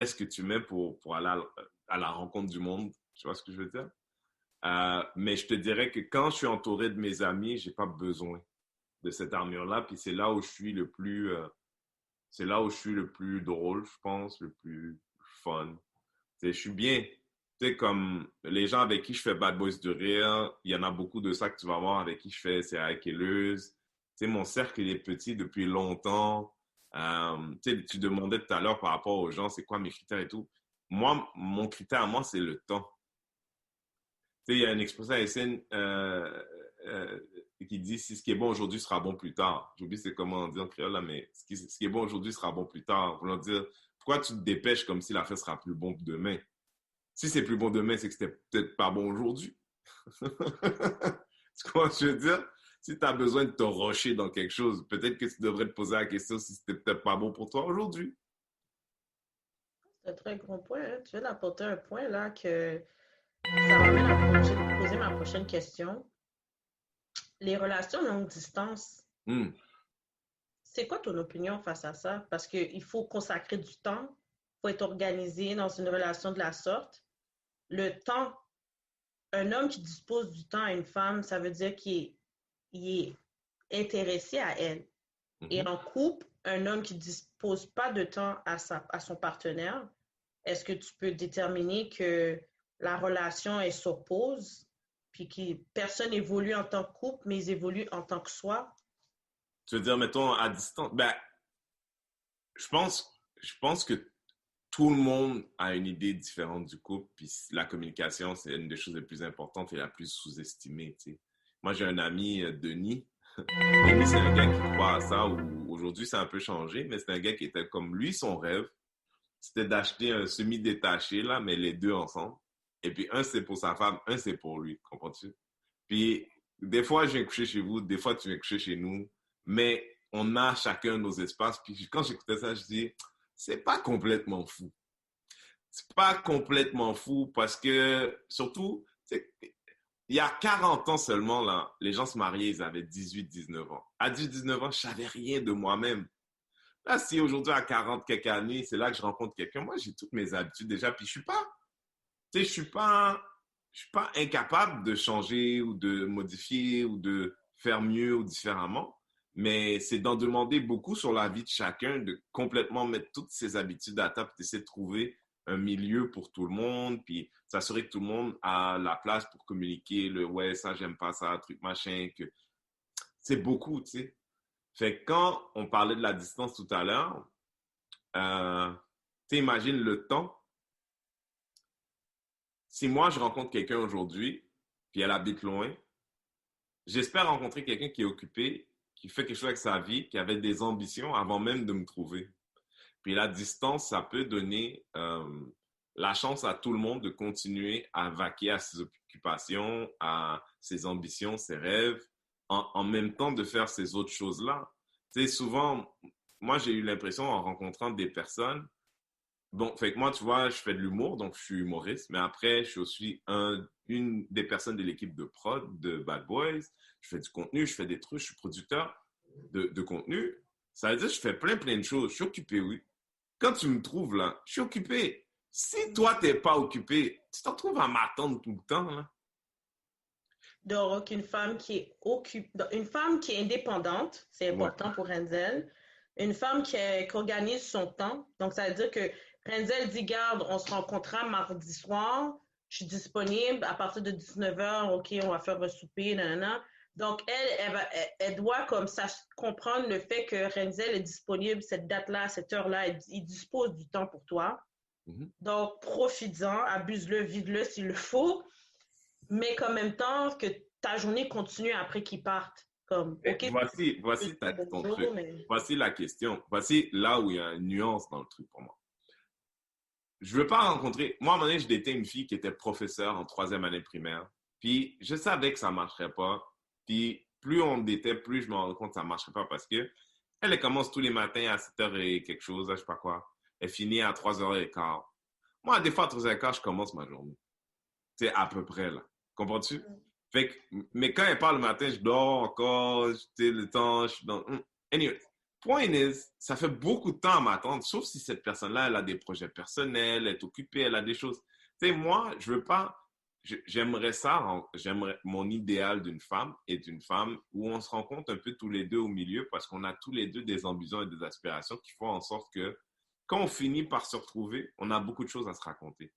est-ce que tu mets pour aller à la rencontre du monde. Tu vois ce que je veux dire? Mais je te dirais que quand je suis entouré de mes amis, j'ai pas besoin de cette armure-là. Puis c'est là où je suis le plus drôle, je pense, le plus fun. Je suis bien. Tu sais, comme les gens avec qui je fais Bad Boys du Rire, il y en a beaucoup de ça que tu vas voir avec qui je fais C'est Kelleuse. Tu sais, mon cercle, il est petit depuis longtemps. Tu sais, tu demandais tout à l'heure par rapport aux gens, c'est quoi mes critères et tout. Moi, mon critère à moi, c'est le temps. Tu sais, il y a une expression haïtienne euh, qui dit si ce qui est bon aujourd'hui sera bon plus tard. J'oublie c'est comment on dit en créole là, mais ce qui est bon aujourd'hui sera bon plus tard. Voulant dire, pourquoi tu te dépêches comme si la fête sera plus bon demain? Si c'est plus bon demain, c'est que c'était peut-être pas bon aujourd'hui. Tu comprends ce que je veux dire? Si tu as besoin de te rusher dans quelque chose, peut-être que tu devrais te poser la question si c'était peut-être pas bon pour toi aujourd'hui. C'est un très gros point, hein. Tu viens d'apporter un point là que ça m'amène à poser ma prochaine question. Les relations longue distance, Hmm. c'est quoi ton opinion face à ça? Parce qu'il faut consacrer du temps, il faut être organisé dans une relation de la sorte. Le temps, un homme qui dispose du temps à une femme, ça veut dire qu'il est intéressé à elle. Et Mhm. en couple, un homme qui dispose pas de temps à son partenaire, est-ce que tu peux déterminer que la relation, elle s'oppose, puis que personne évolue en tant que couple, mais ils évoluent en tant que soi? Tu veux dire, mettons, à distance. Ben, je pense, je pense que tout le monde a une idée différente du couple, puis la communication, c'est une des choses les plus importantes et la plus sous-estimée, tu sais. Moi, j'ai un ami, Denis. Denis, c'est un gars qui croit à ça, ou aujourd'hui, ça a un peu changé, mais c'est un gars qui était comme lui, son rêve, c'était d'acheter un semi-détaché, là, mais les deux ensemble. Et puis, un, c'est pour sa femme, un, c'est pour lui, comprends-tu? Puis, des fois, je viens coucher chez vous, des fois, tu viens coucher chez nous, mais on a chacun nos espaces. Puis, quand j'écoutais ça, je dis, c'est pas complètement fou. C'est pas complètement fou parce que, surtout, il y a 40 ans seulement, là, les gens se mariaient, ils avaient 18, 19 ans. À 18, 19 ans, je savais rien de moi-même. Là, si aujourd'hui, à 40 quelques années, c'est là que je rencontre quelqu'un, moi, j'ai toutes mes habitudes déjà, puis tu sais, je suis pas incapable de changer ou de modifier ou de faire mieux ou différemment, mais c'est d'en demander beaucoup sur la vie de chacun, de complètement mettre toutes ses habitudes à table, d'essayer de trouver un milieu pour tout le monde, puis s'assurer que tout le monde a la place pour communiquer le ouais, ça, j'aime pas ça, truc machin, que c'est beaucoup, tu sais. Fait que quand on parlait de la distance tout à l'heure, euh, tu imagines le temps. Si moi, je rencontre quelqu'un aujourd'hui, puis elle habite loin, j'espère rencontrer quelqu'un qui est occupé, qui fait quelque chose avec sa vie, qui avait des ambitions avant même de me trouver. Puis la distance, ça peut donner la chance à tout le monde de continuer à vaquer à ses occupations, à ses ambitions, ses rêves, en même temps de faire ces autres choses-là. Tu sais, souvent, moi, j'ai eu l'impression en rencontrant des personnes. Bon, fait que moi, tu vois, je fais de l'humour, donc je suis humoriste, mais après, je suis aussi une des personnes de l'équipe de prod de Bad Boys. Je fais du contenu, je fais des trucs, je suis producteur de contenu. Ça veut dire que je fais plein de choses. Je suis occupé, oui. Quand tu me trouves là, je suis occupé. Si toi, t'es pas occupé, tu t'en trouves à m'attendre tout le temps, là. Donc, une femme qui est indépendante, c'est Ouais. important pour Renzel. Une femme qui organise son temps. Donc, ça veut dire que Renzel dit, garde, on se rencontrera mardi soir. Je suis disponible à partir de 19h. OK, on va faire un souper, nanana. Donc, elle doit comme ça comprendre le fait que Renzel est disponible cette date-là, cette heure-là. Il dispose du temps pour toi. Mhm. Donc, profites-en, abuse-le, vide-le s'il le faut, mais qu'en même temps, que ta journée continue après qu'ils partent. Comme, Et OK, tu peux voici dire ton bonjour, truc. mais Voici la question. Voici là où il y a une nuance dans le truc pour moi. Je veux pas rencontrer. Moi, à un moment donné, je datais une fille qui était professeure en troisième année primaire. Puis, je savais que ça marcherait pas. Puis, plus on datait, plus je me rendais compte que ça marcherait pas parce que elle commence tous les matins à 7h et quelque chose, je sais pas quoi. Elle finit à 3h15. Moi, des fois, à 3h15, je commence ma journée. Tu sais, à peu près, là. Comprends-tu? Fait que, mais quand elle parle le matin, je dors encore, tu sais, le temps, je suis dans. Anyway. point is, ça fait beaucoup de temps à m'attendre, sauf si cette personne-là, elle a des projets personnels, elle est occupée, elle a des choses. Tu sais, moi, je veux pas, j'aimerais ça, j'aimerais, mon idéal d'une femme est une femme où on se rencontre un peu tous les deux au milieu parce qu'on a tous les deux des ambitions et des aspirations qui font en sorte que quand on finit par se retrouver, on a beaucoup de choses à se raconter.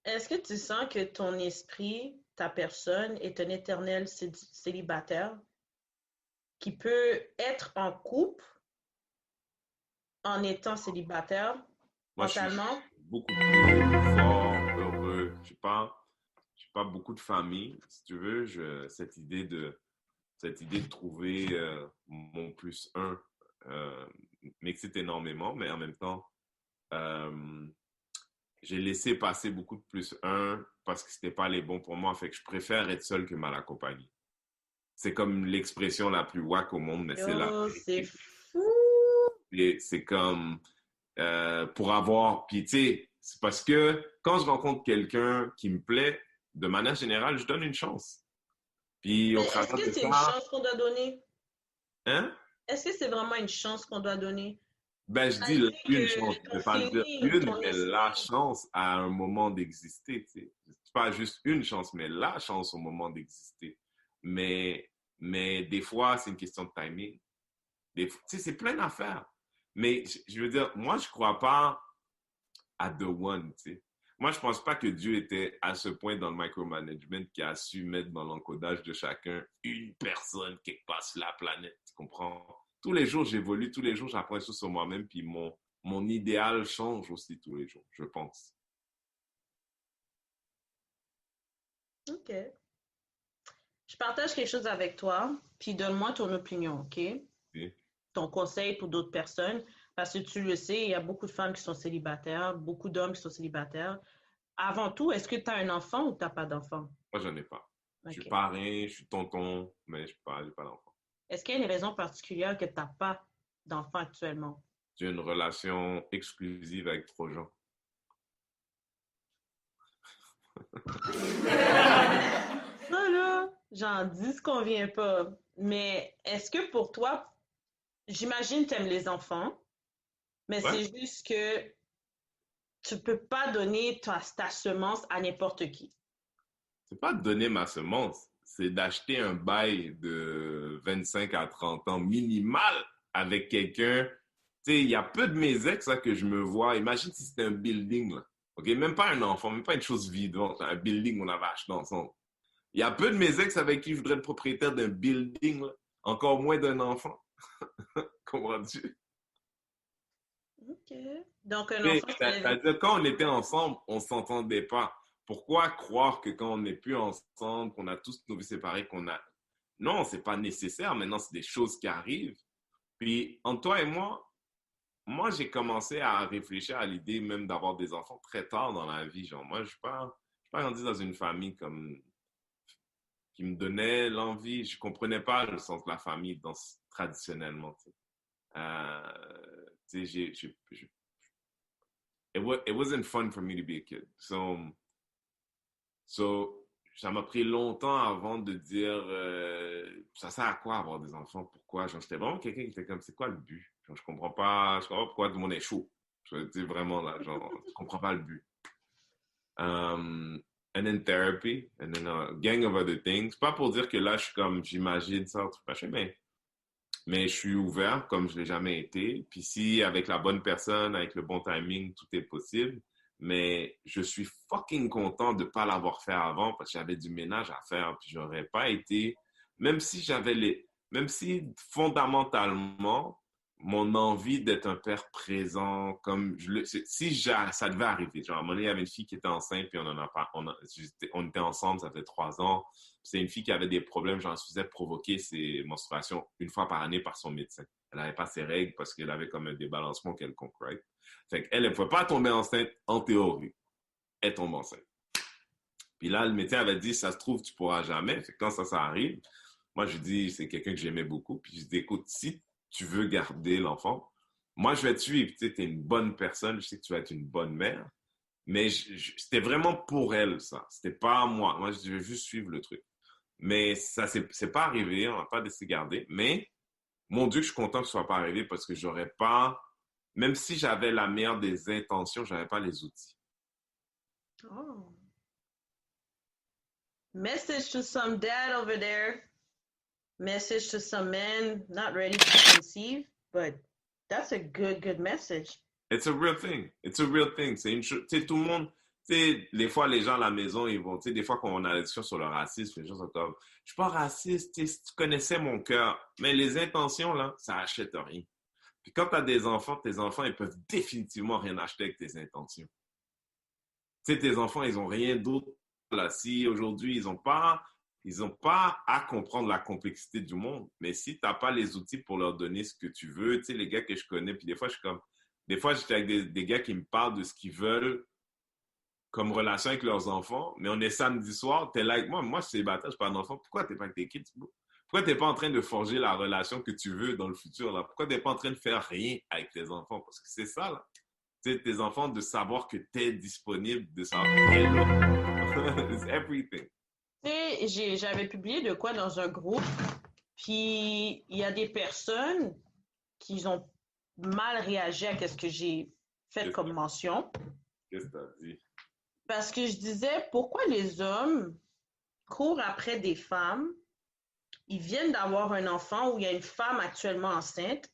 Est-ce que tu sens que ton esprit, ta personne, est un éternel célibataire qui peut être en couple en étant célibataire Moi, je suis mentalement? beaucoup plus fort, heureux. J'ai pas beaucoup de famille, si tu veux. Cette idée de trouver mon plus un m'excite énormément, mais en même temps, euh, j'ai laissé passer beaucoup de plus un parce que c'était pas les bons pour moi. Fait que je préfère être seul que mal accompagné. C'est comme l'expression la plus wack au monde, mais c'est la Yo, c'est vérité. fou! Et c'est comme pour avoir. Puis tu sais, c'est parce que quand je rencontre quelqu'un qui me plaît, de manière générale, je donne une chance. Puis au Mais est-ce travers que de c'est une ça, chance qu'on doit donner? hein? Est-ce que c'est vraiment une chance qu'on doit donner? Ben, je Ça dis dit une chance, que je ne ton vais pas le dire feeling, une, ton mais la esprit. chance à un moment d'exister, tu sais. C'est pas juste une chance, mais la chance au moment d'exister. Mais des fois, c'est une question de timing. Tu sais, c'est plein d'affaires. Mais je veux dire, moi, je crois pas à the one, tu sais. Moi, je pense pas que Dieu était à ce point dans le micromanagement qui a su mettre dans l'encodage de chacun une personne quelque part sur la planète, tu comprends? Tous les jours, j'évolue, tous les jours, j'apprends des choses sur moi-même, puis mon idéal change aussi tous les jours, je pense. OK. Je partage quelque chose avec toi, puis donne-moi ton opinion, OK? Okay? Ton conseil pour d'autres personnes, parce que tu le sais, il y a beaucoup de femmes qui sont célibataires, beaucoup d'hommes qui sont célibataires. Avant tout, est-ce que tu as un enfant ou tu n'as pas d'enfant? Moi, j'en ai pas. Je suis OK. parrain, je suis tonton, mais j'ai pas d'enfant. Est-ce qu'il y a une raison particulière que tu n'as pas d'enfant actuellement? J'ai une relation exclusive avec trois gens. Ça, là, j'en dis ce qu'on vient pas. Mais est-ce que pour toi, j'imagine que tu aimes les enfants, mais Ouais? c'est juste que tu peux pas donner ta semence à n'importe qui. C'est pas de donner ma semence, c'est d'acheter un bail de 25 à 30 ans minimal avec quelqu'un. Tu sais, il y a peu de mes ex là, que je me vois. Imagine si c'était un building, là. OK? Même pas un enfant, même pas une chose vivante, un building qu'on avait acheté ensemble. Il y a peu de mes ex avec qui je voudrais être propriétaire d'un building, là. Encore moins d'un enfant. Comprends-tu? OK. Donc, un Mais enfant, c'est-à-dire, quand on était ensemble, on ne s'entendait pas. Pourquoi croire que quand on n'est plus ensemble, qu'on a tous nos vies séparées, qu'on a... Non, c'est pas nécessaire. Maintenant, c'est des choses qui arrivent. Puis, entre toi et moi, j'ai commencé à réfléchir à l'idée même d'avoir des enfants très tard dans la vie. Genre, moi, je suis pas grandi dans une famille comme qui me donnait l'envie. Je comprenais pas le sens de la famille traditionnellement. Tu sais. Tu sais, it wasn't fun for me to be a kid. So ça m'a pris longtemps avant de dire ça sert à quoi avoir des enfants, pourquoi. Genre, j'étais vraiment quelqu'un qui était comme c'est quoi le but? Genre, je comprends pas pourquoi tout le monde est chaud. Je dis vraiment là, genre, je comprends pas le but. Um, and then therapy, and then a gang of other things. Pas pour dire que là, je suis comme, j'imagine ça, truc machin, mais je suis ouvert comme je l'ai jamais été. Puis si avec la bonne personne, avec le bon timing, tout est possible. Mais je suis fucking content de ne pas l'avoir fait avant parce que j'avais du ménage à faire. Puis j'aurais pas été, même si même si fondamentalement, mon envie d'être un père présent, comme si ça devait arriver. Genre, à un moment donné, il y avait une fille qui était enceinte, puis on en a pas, on était ensemble, ça fait 3 ans. C'est une fille qui avait des problèmes, genre, elle se faisait provoquer ses menstruations une fois par année par son médecin. Elle n'avait pas ses règles parce qu'elle avait comme un débalancement quelconque, right? Fait qu'elle, elle ne pouvait pas tomber enceinte en théorie. Elle tombe enceinte. Puis là, le médecin avait dit, ça se trouve, tu pourras jamais. Fait que quand ça arrive, moi, je dis, c'est quelqu'un que j'aimais beaucoup. Puis je dis, écoute, si tu veux garder l'enfant, moi, je vais te suivre. Tu sais, es une bonne personne. Je sais que tu vas être une bonne mère. Mais c'était vraiment pour elle, ça. C'était pas moi. Moi, je devais juste suivre le truc. Mais ça, c'est pas arrivé, on va pas laisser garder. Mais, mon Dieu, je suis content que ce soit pas arrivé parce que j'aurais pas, même si j'avais la meilleure des intentions, j'avais pas les outils. Oh. Message to some dad over there. Message to some men not ready to conceive, but that's a good message. It's a real thing. It's a real thing. C'est une chose, tu sais, tout le monde, tu sais, des fois, les gens à la maison, ils vont, tu sais, des fois, quand on a la discussion sur le racisme, les gens sont comme, je suis pas raciste, tu sais, si tu connaissais mon cœur. Mais les intentions, là, ça achète rien. Puis quand tu as des enfants, tes enfants, ils peuvent définitivement rien acheter avec tes intentions. Tu sais, tes enfants, ils ont rien d'autre, là. Si aujourd'hui, ils ont pas à comprendre la complexité du monde, mais si tu n'as pas les outils pour leur donner ce que tu veux, tu sais, les gars que je connais, puis des fois, je suis comme, des fois, j'étais avec des gars qui me parlent de ce qu'ils veulent comme relation avec leurs enfants, mais on est samedi soir, t'es là avec moi, moi je suis célibataire, je suis pas un enfant, pourquoi t'es pas avec tes kids? Pourquoi t'es pas en train de forger la relation que tu veux dans le futur, là? Pourquoi t'es pas en train de faire rien avec tes enfants? Parce que c'est ça, là. Tu sais, tes enfants, de savoir que t'es disponible, de savoir que t'es là. It's everything. Tu sais, j'avais publié de quoi dans un groupe, puis il y a des personnes qui ont mal réagi à ce que j'ai fait comme mention. Qu'est-ce que t'as dit? Parce que je disais, pourquoi les hommes courent après des femmes, ils viennent d'avoir un enfant ou il y a une femme actuellement enceinte.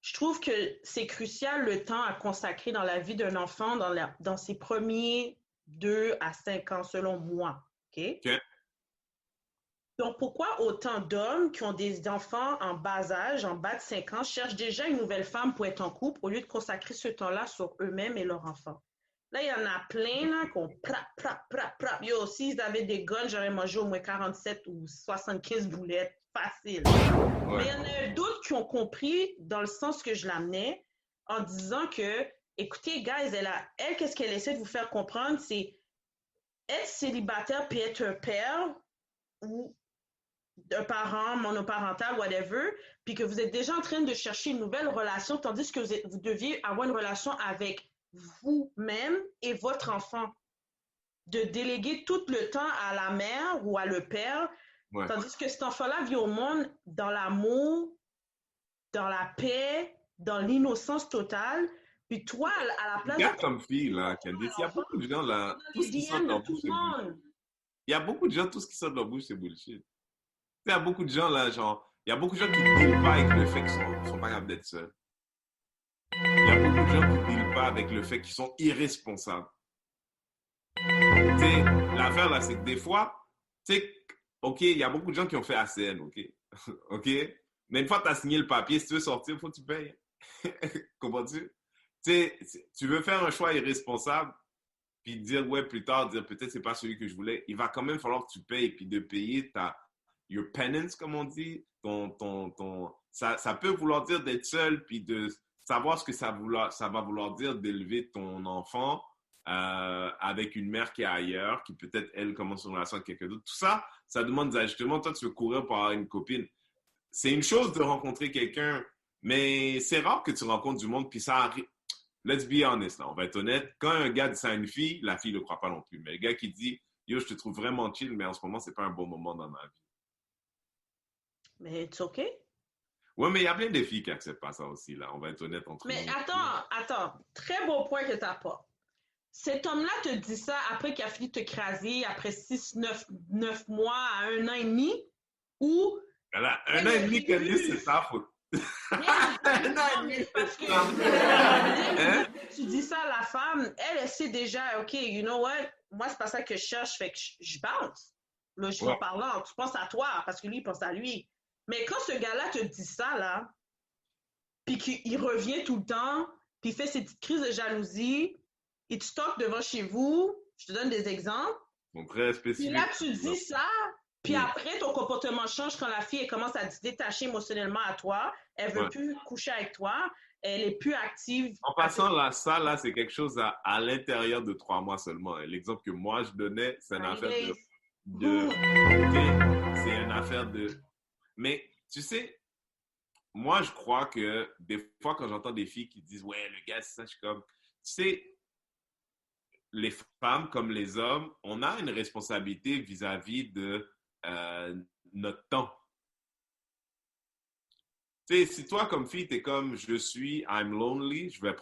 Je trouve que c'est crucial le temps à consacrer dans la vie d'un enfant dans ses premiers 2 à 5 ans, selon moi. OK? OK. Donc, pourquoi autant d'hommes qui ont des enfants en bas âge, en bas de 5 ans, cherchent déjà une nouvelle femme pour être en couple au lieu de consacrer ce temps-là sur eux-mêmes et leurs enfants? Là, il y en a plein là, qui ont prap. Yo, s'ils avaient des guns, j'aurais mangé au moins 47 ou 75 boulettes. Facile. Ouais. Mais il y en a d'autres qui ont compris dans le sens que je l'amenais en disant que, écoutez, guys, elle qu'est-ce qu'elle essaie de vous faire comprendre, c'est être célibataire puis être un père ou un parent monoparental, whatever, puis que vous êtes déjà en train de chercher une nouvelle relation, tandis que vous deviez avoir une relation avec vous-même et votre enfant. De déléguer tout le temps à la mère ou à le père, Ouais. tandis que cet enfant-là vit au monde dans l'amour, dans la paix, dans l'innocence totale. Puis toi, à la place Regarde comme fille, là, Candice, il y a beaucoup de gens, là, tout ce qui sort de leur bouche, c'est bullshit. Il y a beaucoup de gens, tout ce qui sort de leur bouche, c'est bullshit. Il y a beaucoup de gens, là, genre, il y a beaucoup de gens qui ne dealent pas avec le fait qu'ils sont pas capables d'être seuls. Il y a beaucoup de gens qui ne dealent pas avec le fait qu'ils sont irresponsables. Tu sais, l'affaire, là, c'est que des fois, tu sais, OK, il y a beaucoup de gens qui ont fait ACN, OK? OK? Mais une fois que tu as signé le papier, si tu veux sortir, il faut que tu payes. Comprends-tu? Tu sais, tu veux faire un choix irresponsable, puis dire, ouais, plus tard, dire peut-être c'est pas celui que je voulais, il va quand même falloir que tu payes, puis de payer your penance, comme on dit, ça peut vouloir dire d'être seul, puis de savoir ce que ça va vouloir dire d'élever ton enfant avec une mère qui est ailleurs, qui peut-être, elle, commence une relation avec quelqu'un d'autre. Tout ça, ça demande des ajustements. Toi, tu veux courir pour avoir une copine. C'est une chose de rencontrer quelqu'un, mais c'est rare que tu rencontres du monde, puis ça arrive. Let's be honest, là, on va être honnête. Quand un gars dit ça à une fille, la fille ne le croit pas non plus. Mais le gars qui dit, yo, je te trouve vraiment chill, mais en ce moment, c'est pas un bon moment dans ma vie. Mais c'est OK. Ouais, mais il y a plein de filles qui n'acceptent pas ça aussi, là. On va être honnête entre Mais nous. attends. Très beau point que tu apportes. Cet homme-là te dit ça après qu'il a fini de te craser, après 6, 9 mois à 1 an et demi, ou... Là, un an et demi, Candice, c'est ta faute. Non, mais c'est parce que Hein? tu dis ça à la femme, elle sait déjà, OK, you know what, moi, c'est pas ça que je cherche, fait que je bounce. Là, je suis en Ouais. parlant, tu penses à toi, parce que lui, il pense à lui. Mais quand ce gars-là te dit ça, là, puis qu'il revient tout le temps, puis il fait ses petites crises de jalousie, il te stocke devant chez vous, je te donne des exemples, Bon, très puis spécifique. là, tu dis ça, puis après, ton comportement change quand la fille elle commence à se détacher émotionnellement à toi, elle veut plus coucher avec toi, elle est plus active. En passant, là, ça, là, c'est quelque chose à l'intérieur de 3 mois seulement. Et l'exemple que moi, je donnais, c'est une affaire c'est une affaire de... Mais, tu sais, moi, je crois que des fois, quand j'entends des filles qui disent, ouais, le gars, c'est ça, je suis comme, tu sais, les femmes comme les hommes, on a une responsabilité vis-à-vis de notre temps. Tu sais, si toi, comme fille, t'es comme, je suis, I'm lonely, je vais